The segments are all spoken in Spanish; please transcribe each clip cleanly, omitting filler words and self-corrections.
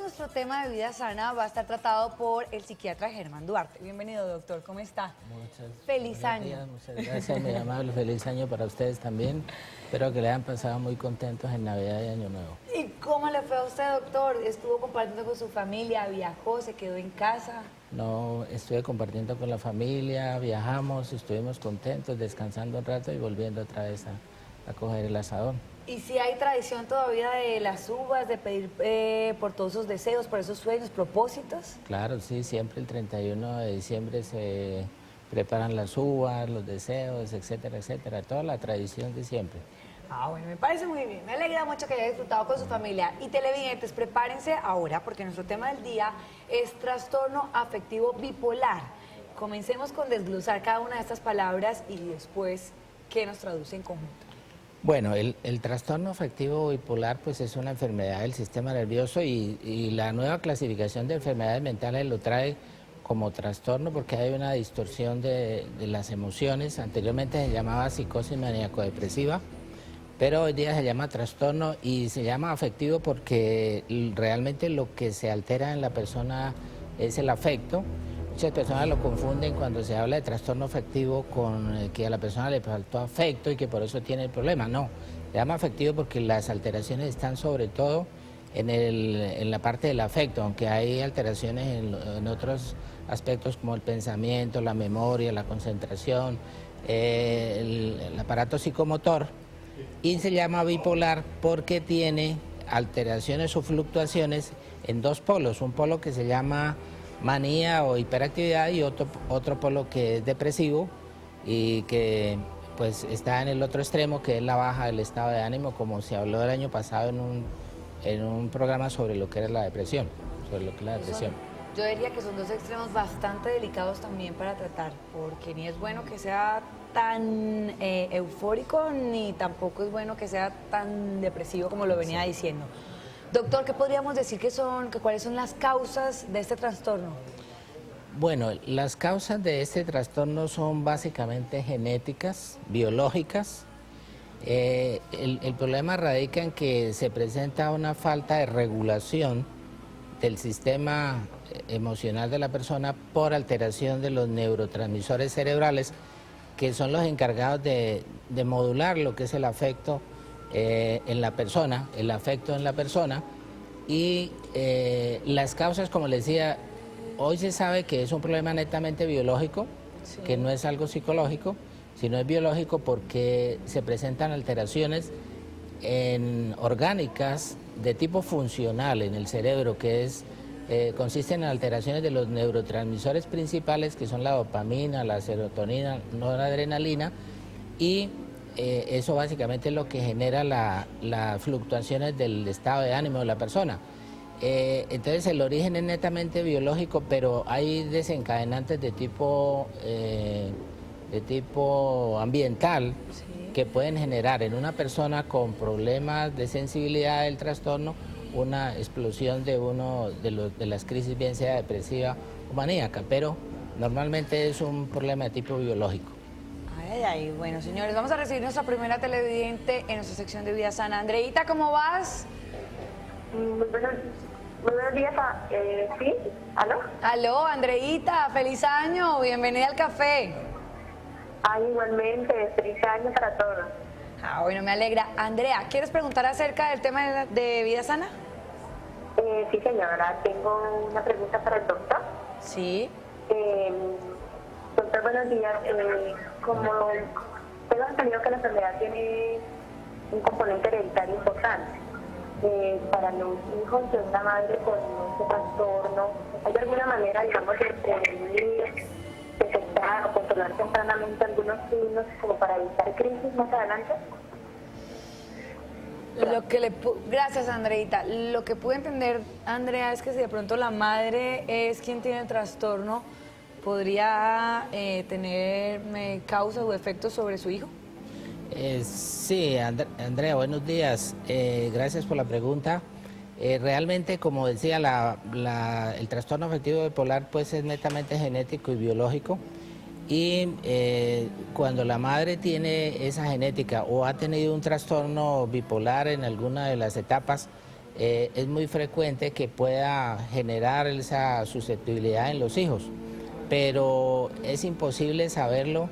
nuestro tema de vida sana va a estar tratado por el psiquiatra Germán Duarte. Bienvenido, doctor, ¿cómo está? Feliz año. Días, muchas gracias, muy amable, feliz año para ustedes también. Espero que le hayan pasado muy contentos en Navidad y Año Nuevo. ¿Y cómo le fue a usted, doctor? ¿Estuvo compartiendo con su familia, viajó, se quedó en casa? No, estuve compartiendo con la familia, viajamos, estuvimos contentos, descansando un rato y volviendo otra vez a coger el asadón. ¿Y si hay tradición todavía de las uvas, de pedir por todos esos deseos, por esos sueños, propósitos? Claro, sí, siempre el 31 de diciembre se preparan las uvas, los deseos, etcétera, etcétera, toda la tradición de siempre. Ah, bueno, me parece muy bien. Me alegra mucho que haya disfrutado con su familia. Y televidentes, prepárense ahora porque nuestro tema del día es trastorno afectivo bipolar. Comencemos con desglosar cada una de estas palabras y después qué nos traduce en conjunto. Bueno, el trastorno afectivo bipolar pues es una enfermedad del sistema nervioso y la nueva clasificación de enfermedades mentales lo trae como trastorno porque hay una distorsión de las emociones. Anteriormente se llamaba psicosis maníaco-depresiva, pero hoy día se llama trastorno y se llama afectivo porque realmente lo que se altera en la persona es el afecto. Muchas personas lo confunden cuando se habla de trastorno afectivo con que a la persona le faltó afecto y que por eso tiene el problema. No, se llama afectivo porque las alteraciones están sobre todo en la parte del afecto, aunque hay alteraciones en otros aspectos como el pensamiento, la memoria, la concentración, el aparato psicomotor. Y se llama bipolar porque tiene alteraciones o fluctuaciones en dos polos, un polo que se llama manía o hiperactividad y otro polo que es depresivo y que pues está en el otro extremo que es la baja del estado de ánimo, como se habló el año pasado en un programa sobre lo que era la depresión, sobre lo que es la depresión. Yo diría que son dos extremos bastante delicados también para tratar, porque ni es bueno que sea tan eufórico, ni tampoco es bueno que sea tan depresivo como lo venía diciendo. Doctor, ¿qué podríamos decir cuáles son las causas de este trastorno? Bueno, las causas de este trastorno son básicamente genéticas, biológicas. El problema radica en que se presenta una falta de regulación del sistema emocional de la persona por alteración de los neurotransmisores cerebrales que son los encargados de modular lo que es el afecto en la persona, el afecto en la persona y las causas, como les decía, hoy se sabe que es un problema netamente biológico, sí, que no es algo psicológico, sino es biológico porque se presentan alteraciones orgánicas de tipo funcional en el cerebro, que es consisten en alteraciones de los neurotransmisores principales, que son la dopamina, la serotonina, noradrenalina, y eso básicamente es lo que genera las fluctuaciones del estado de ánimo de la persona. Entonces el origen es netamente biológico, pero hay desencadenantes de tipo ambiental, sí, que pueden generar en una persona con problemas de sensibilidad del trastorno una explosión de las crisis, bien sea depresiva o maníaca, pero normalmente es un problema de tipo biológico. Ay, bueno, señores, vamos a recibir nuestra primera televidente en nuestra sección de Vida Sana. Andreita, ¿cómo vas? Muy buenos días, ¿sí? ¿Aló? Aló, Andreita, feliz año, bienvenida al café. Igualmente, feliz año para todos. Bueno, me alegra. Andrea, ¿quieres preguntar acerca del tema de Vida Sana? Sí, señora, tengo una pregunta para el doctor. Sí. Doctor, buenos días. Como tengo entendido que la enfermedad tiene un componente hereditario importante, para los hijos de una madre con este trastorno, ¿hay alguna manera, digamos, de prevenir, detectar o controlar tempranamente algunos signos como para evitar crisis más adelante? Gracias, Andreita. Lo que pude entender, Andrea, es que si de pronto la madre es quien tiene el trastorno, ¿podría tener causas o efectos sobre su hijo? Sí, Andrea, buenos días. Gracias por la pregunta. Realmente, como decía, el trastorno afectivo bipolar pues es netamente genético y biológico. Y cuando la madre tiene esa genética o ha tenido un trastorno bipolar en alguna de las etapas, es muy frecuente que pueda generar esa susceptibilidad en los hijos, pero es imposible saberlo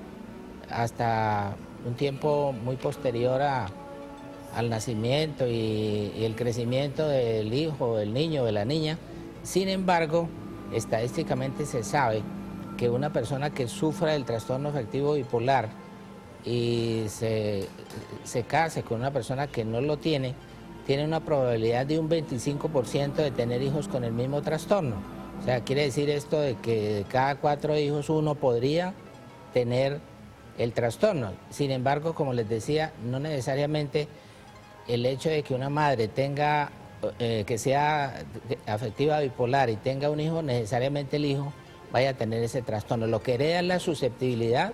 hasta un tiempo muy posterior al nacimiento y el crecimiento del hijo, del niño, de la niña. Sin embargo, estadísticamente se sabe que una persona que sufra del trastorno afectivo bipolar y se case con una persona que no lo tiene una probabilidad de un 25% de tener hijos con el mismo trastorno. O sea, quiere decir esto de que de cada 4 hijos uno podría tener el trastorno. Sin embargo, como les decía, no necesariamente el hecho de que una madre tenga, que sea afectiva bipolar y tenga un hijo, necesariamente el hijo vaya a tener ese trastorno. Lo que hereda es la susceptibilidad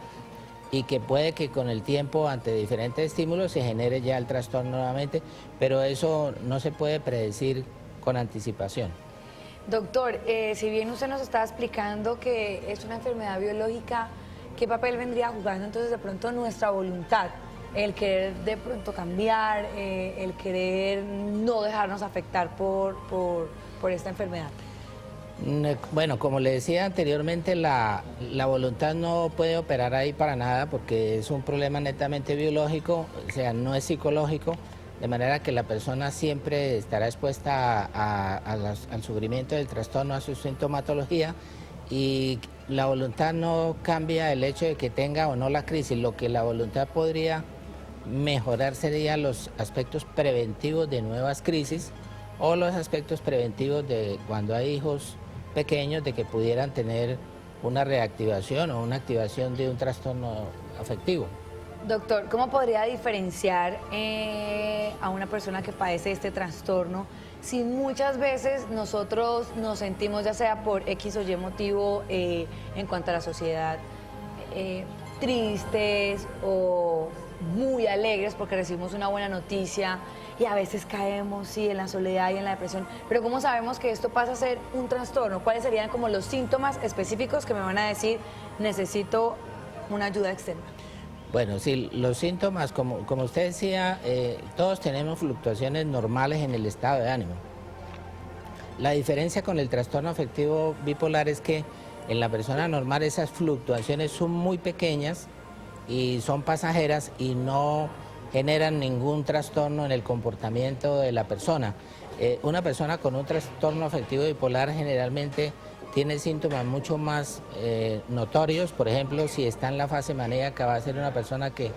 y que puede que con el tiempo, ante diferentes estímulos, se genere ya el trastorno nuevamente, pero eso no se puede predecir con anticipación. Doctor, si bien usted nos está explicando que es una enfermedad biológica, ¿qué papel vendría jugando entonces de pronto nuestra voluntad? El querer de pronto cambiar, el querer no dejarnos afectar por esta enfermedad. Bueno, como le decía anteriormente, la voluntad no puede operar ahí para nada porque es un problema netamente biológico, o sea, no es psicológico, de manera que la persona siempre estará expuesta al sufrimiento del trastorno, a su sintomatología, y la voluntad no cambia el hecho de que tenga o no la crisis. Lo que la voluntad podría mejorar serían los aspectos preventivos de nuevas crisis o los aspectos preventivos de cuando hay hijos pequeños, de que pudieran tener una reactivación o una activación de un trastorno afectivo. Doctor, ¿cómo podría diferenciar a una persona que padece este trastorno si muchas veces nosotros nos sentimos, ya sea por X o Y motivo en cuanto a la sociedad, tristes o muy alegres porque recibimos una buena noticia y a veces caemos, sí, en la soledad y en la depresión? Pero ¿cómo sabemos que esto pasa a ser un trastorno? ¿Cuáles serían como los síntomas específicos que me van a decir necesito una ayuda externa? Bueno, sí, los síntomas, como usted decía, todos tenemos fluctuaciones normales en el estado de ánimo. La diferencia con el trastorno afectivo bipolar es que en la persona normal esas fluctuaciones son muy pequeñas y son pasajeras y no generan ningún trastorno en el comportamiento de la persona. Una persona con un trastorno afectivo bipolar generalmente tiene síntomas mucho más notorios. Por ejemplo, si está en la fase maníaca, va a ser una persona que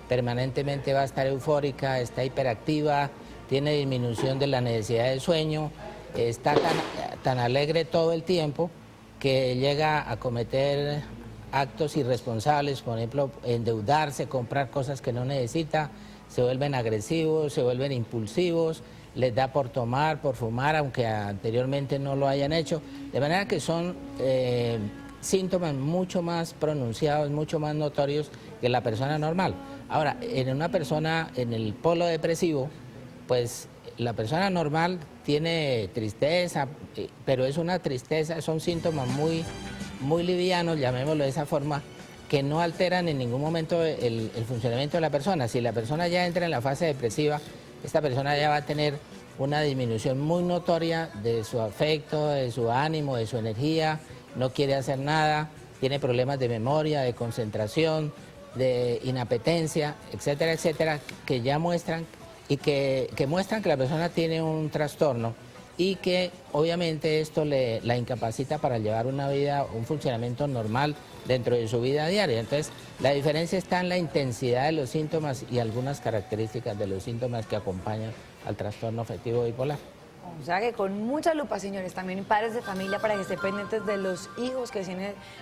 permanentemente va a estar eufórica, está hiperactiva, tiene disminución de la necesidad de sueño, está tan alegre todo el tiempo que llega a cometer actos irresponsables, por ejemplo, endeudarse, comprar cosas que no necesita, se vuelven agresivos, se vuelven impulsivos, les da por tomar, por fumar, aunque anteriormente no lo hayan hecho, de manera que son síntomas mucho más pronunciados, mucho más notorios que la persona normal. Ahora, en una persona en el polo depresivo, pues la persona normal tiene tristeza, pero es una tristeza, son síntomas muy livianos, llamémoslo de esa forma, que no alteran en ningún momento el funcionamiento de la persona. Si la persona ya entra en la fase depresiva, esta persona ya va a tener una disminución muy notoria de su afecto, de su ánimo, de su energía, no quiere hacer nada, tiene problemas de memoria, de concentración, de inapetencia, etcétera, etcétera, que ya muestran y que muestran que la persona tiene un trastorno y que obviamente esto la incapacita para llevar una vida, un funcionamiento normal dentro de su vida diaria. Entonces, la diferencia está en la intensidad de los síntomas y algunas características de los síntomas que acompañan al trastorno afectivo bipolar. O sea que con mucha lupa, señores, también padres de familia, para que estén pendientes de los hijos que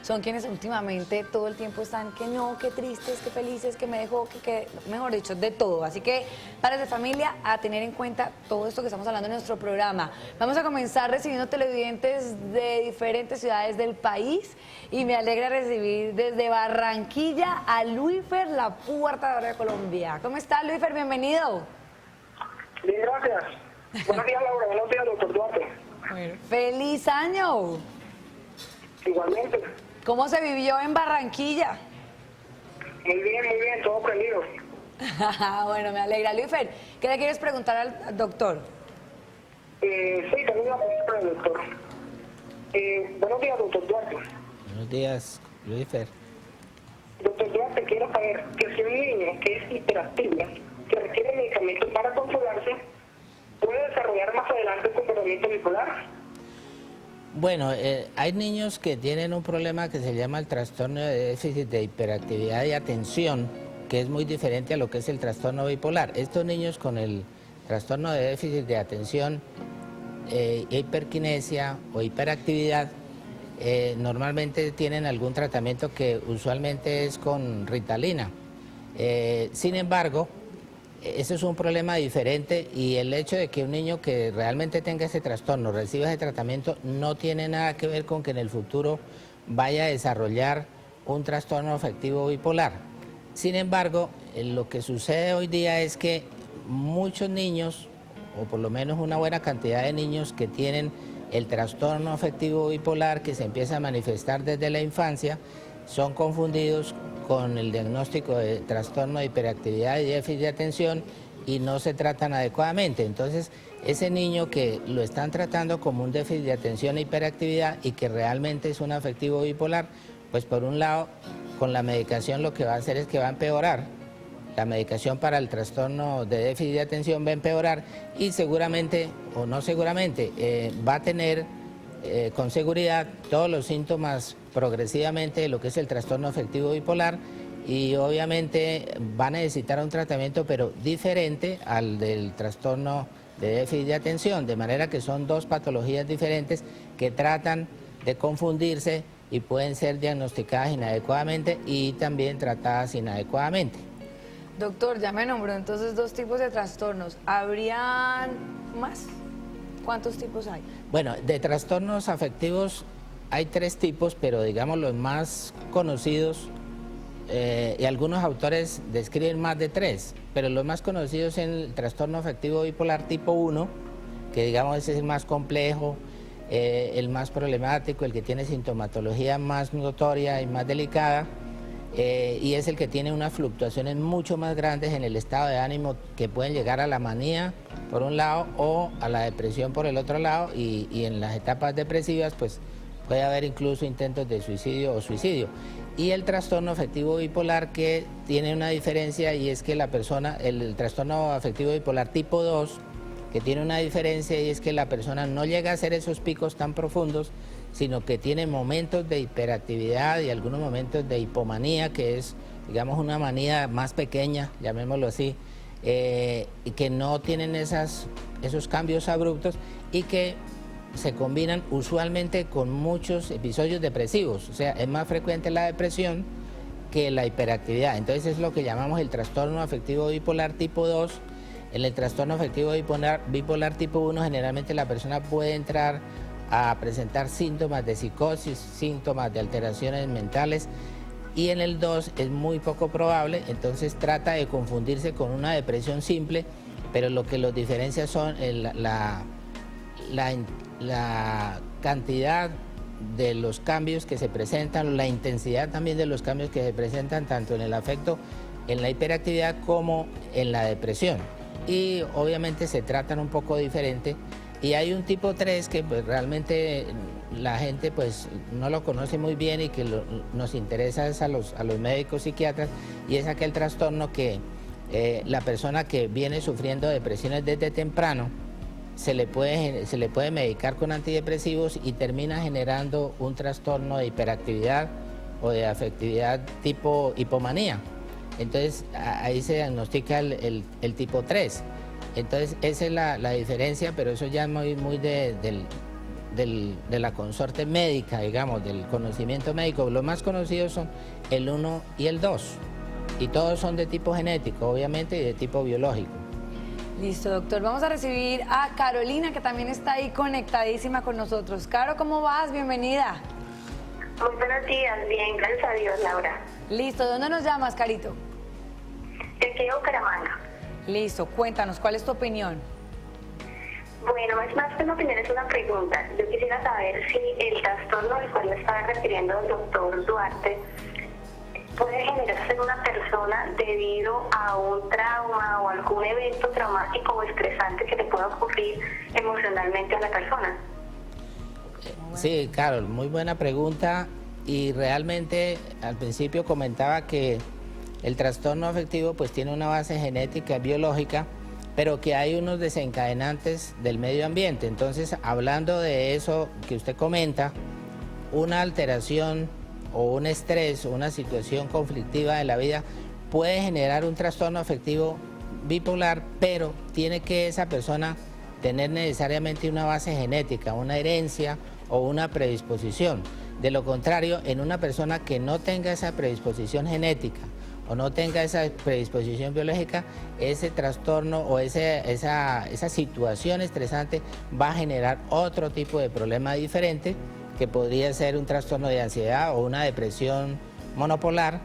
son quienes últimamente todo el tiempo están que no, que tristes, que felices, que me dejó, que mejor dicho, de todo. Así que padres de familia, a tener en cuenta todo esto que estamos hablando en nuestro programa. Vamos a comenzar recibiendo televidentes de diferentes ciudades del país y me alegra recibir desde Barranquilla a Luifer, la puerta de oro de Colombia. ¿Cómo está, Luifer? Bienvenido. Bien, gracias. Buenos días, Laura. Buenos días, doctor Duarte. Bueno, ¡feliz año! Igualmente. ¿Cómo se vivió en Barranquilla? Muy bien, todo prendido. Bueno, me alegra. Luifer, ¿qué le quieres preguntar al doctor? Sí, tengo una pregunta para el doctor. Buenos días, doctor Duarte. Buenos días, Lucifer. Doctor Duarte, quiero saber que si un niño que es hiperactivo, que requiere medicamentos para controlarse, ¿puede desarrollar más adelante un comportamiento bipolar? Bueno, hay niños que tienen un problema que se llama el trastorno de déficit de hiperactividad y atención, que es muy diferente a lo que es el trastorno bipolar. Estos niños con el trastorno de déficit de atención, hiperquinesia o hiperactividad, normalmente tienen algún tratamiento que usualmente es con Ritalina. Sin embargo, ese es un problema diferente y el hecho de que un niño que realmente tenga ese trastorno reciba ese tratamiento no tiene nada que ver con que en el futuro vaya a desarrollar un trastorno afectivo bipolar. Sin embargo, lo que sucede hoy día es que muchos niños, o por lo menos una buena cantidad de niños que tienen el trastorno afectivo bipolar que se empieza a manifestar desde la infancia, son confundidos con el diagnóstico de trastorno de hiperactividad y déficit de atención y no se tratan adecuadamente. Entonces, ese niño que lo están tratando como un déficit de atención e hiperactividad y que realmente es un afectivo bipolar, pues por un lado, con la medicación lo que va a hacer es que va a empeorar. La medicación para el trastorno de déficit de atención va a empeorar y seguramente, o no seguramente, va a tener con seguridad todos los síntomas progresivamente de lo que es el trastorno afectivo bipolar y obviamente va a necesitar un tratamiento pero diferente al del trastorno de déficit de atención, de manera que son dos patologías diferentes que tratan de confundirse y pueden ser diagnosticadas inadecuadamente y también tratadas inadecuadamente. Doctor, ya me nombró entonces 2 tipos de trastornos. ¿Habrían más? ¿Cuántos tipos hay? Bueno, de trastornos afectivos hay 3 tipos, pero digamos los más conocidos, y algunos autores describen más de 3, pero los más conocidos son el trastorno afectivo bipolar tipo 1, que digamos es el más complejo, el más problemático, el que tiene sintomatología más notoria y más delicada, y es el que tiene unas fluctuaciones mucho más grandes en el estado de ánimo que pueden llegar a la manía por un lado o a la depresión por el otro lado y en las etapas depresivas pues puede haber incluso intentos de suicidio o suicidio. Y el trastorno afectivo bipolar que tiene una diferencia y es que la persona, el trastorno afectivo bipolar tipo 2, que tiene una diferencia y es que la persona no llega a hacer esos picos tan profundos, sino que tiene momentos de hiperactividad y algunos momentos de hipomanía, que es, digamos, una manía más pequeña, llamémoslo así, y que no tienen esos cambios abruptos y que se combinan usualmente con muchos episodios depresivos. O sea, es más frecuente la depresión que la hiperactividad. Entonces es lo que llamamos el trastorno afectivo bipolar tipo 2. En el trastorno afectivo bipolar tipo 1 generalmente la persona puede entrar a presentar síntomas de psicosis, síntomas de alteraciones mentales, y en el 2 es muy poco probable, entonces trata de confundirse con una depresión simple, pero lo que los diferencia son la cantidad de los cambios que se presentan, la intensidad también de los cambios que se presentan tanto en el afecto, en la hiperactividad como en la depresión. Y obviamente se tratan un poco diferente. Y hay un tipo 3 que pues, realmente la gente pues, no lo conoce muy bien y que nos interesa es a los médicos psiquiatras, y es aquel trastorno que la persona que viene sufriendo depresiones desde temprano se le puede medicar con antidepresivos y termina generando un trastorno de hiperactividad o de afectividad tipo hipomanía. Entonces ahí se diagnostica el tipo 3. Entonces esa es la diferencia, pero eso ya es muy de la consorte médica, digamos, del conocimiento médico. Los más conocidos son el 1 y el 2, y todos son de tipo genético, obviamente, y de tipo biológico. Listo, doctor. Vamos a recibir a Carolina, que también está ahí conectadísima con nosotros. Caro, ¿cómo vas? Bienvenida. Muy buenos días, bien, gracias a Dios, Laura. Listo, ¿dónde nos llamas, Carito? Te quiero Bucaramanga. Listo, cuéntanos, ¿cuál es tu opinión? Bueno, es más que una opinión, es una pregunta. Yo quisiera saber si el trastorno al cual me estaba refiriendo el doctor Duarte puede generarse en una persona debido a un trauma o algún evento traumático o estresante que le pueda ocurrir emocionalmente a la persona. Sí, Carol, muy buena pregunta, y realmente al principio comentaba que el trastorno afectivo pues tiene una base genética biológica, pero que hay unos desencadenantes del medio ambiente. Entonces, hablando de eso que usted comenta, una alteración o un estrés o una situación conflictiva de la vida puede generar un trastorno afectivo bipolar, pero tiene que esa persona tener necesariamente una base genética, una herencia o una predisposición. De lo contrario, en una persona que no tenga esa predisposición genética o no tenga esa predisposición biológica, ese trastorno o esa situación estresante va a generar otro tipo de problema diferente, que podría ser un trastorno de ansiedad o una depresión monopolar.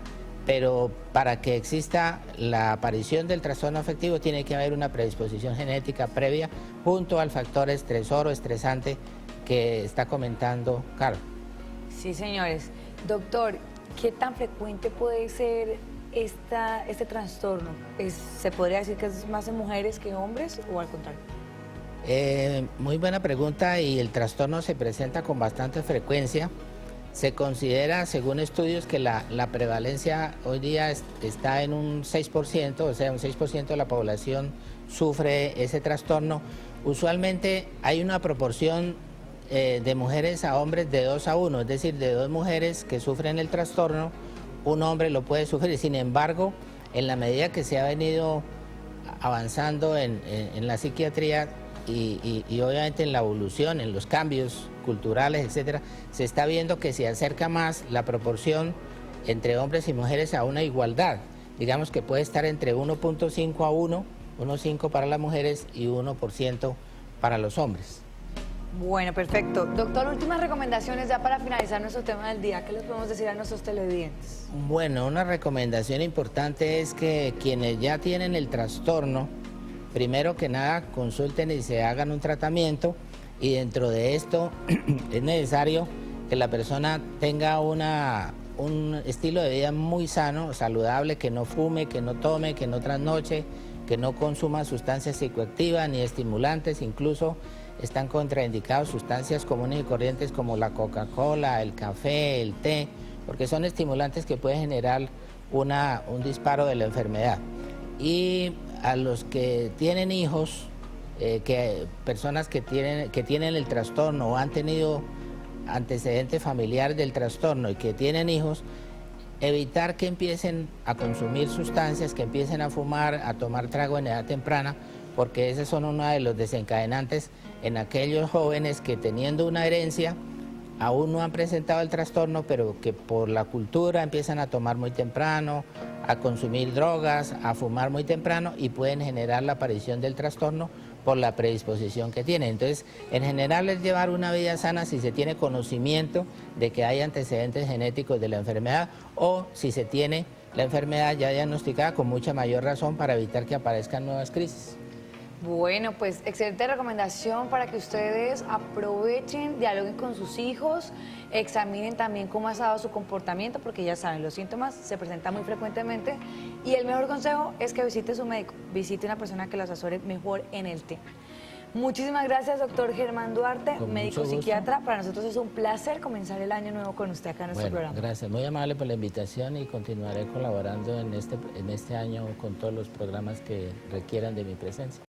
Pero para que exista la aparición del trastorno afectivo tiene que haber una predisposición genética previa junto al factor estresor o estresante que está comentando Carol. Sí, señores. Doctor, ¿qué tan frecuente puede ser este trastorno? ¿Se podría decir que es más en mujeres que en hombres o al contrario? Muy buena pregunta, y el trastorno se presenta con bastante frecuencia. Se considera, según estudios, que la prevalencia hoy día está en un 6%, o sea, un 6% de la población sufre ese trastorno. Usualmente hay una proporción de mujeres a hombres de 2 a 1, es decir, de 2 mujeres que sufren el trastorno, un hombre lo puede sufrir. Sin embargo, en la medida que se ha venido avanzando en la psiquiatría y obviamente en la evolución, en los cambios culturales, etcétera, se está viendo que se acerca más la proporción entre hombres y mujeres a una igualdad. Digamos que puede estar entre 1.5 a 1, 1.5 para las mujeres y 1% para los hombres. Bueno, perfecto. Doctor, últimas recomendaciones ya para finalizar nuestro tema del día. ¿Qué les podemos decir a nuestros televidentes? Bueno, una recomendación importante es que quienes ya tienen el trastorno, primero que nada, consulten y se hagan un tratamiento, y dentro de esto es necesario que la persona tenga un estilo de vida muy sano, saludable, que no fume, que no tome, que no trasnoche, que no consuma sustancias psicoactivas ni estimulantes. Incluso están contraindicados sustancias comunes y corrientes como la Coca-Cola, el café, el té, porque son estimulantes que pueden generar un disparo de la enfermedad. Y a los que tienen hijos, personas que tienen el trastorno o han tenido antecedentes familiares del trastorno y que tienen hijos, evitar que empiecen a consumir sustancias, que empiecen a fumar, a tomar trago en edad temprana, porque esos son uno de los desencadenantes en aquellos jóvenes que, teniendo una herencia, aún no han presentado el trastorno, pero que por la cultura empiezan a tomar muy temprano, a consumir drogas, a fumar muy temprano, y pueden generar la aparición del trastorno por la predisposición que tienen. Entonces, en general es llevar una vida sana si se tiene conocimiento de que hay antecedentes genéticos de la enfermedad, o si se tiene la enfermedad ya diagnosticada, con mucha mayor razón para evitar que aparezcan nuevas crisis. Bueno, pues excelente recomendación para que ustedes aprovechen, dialoguen con sus hijos, examinen también cómo ha estado su comportamiento, porque ya saben, los síntomas se presentan muy frecuentemente, y el mejor consejo es que visite a su médico, visite a una persona que lo asesore mejor en el tema. Muchísimas gracias, doctor Germán Duarte, médico psiquiatra. Para nosotros es un placer comenzar el año nuevo con usted acá en nuestro programa. Gracias, muy amable por la invitación, y continuaré colaborando en este año con todos los programas que requieran de mi presencia.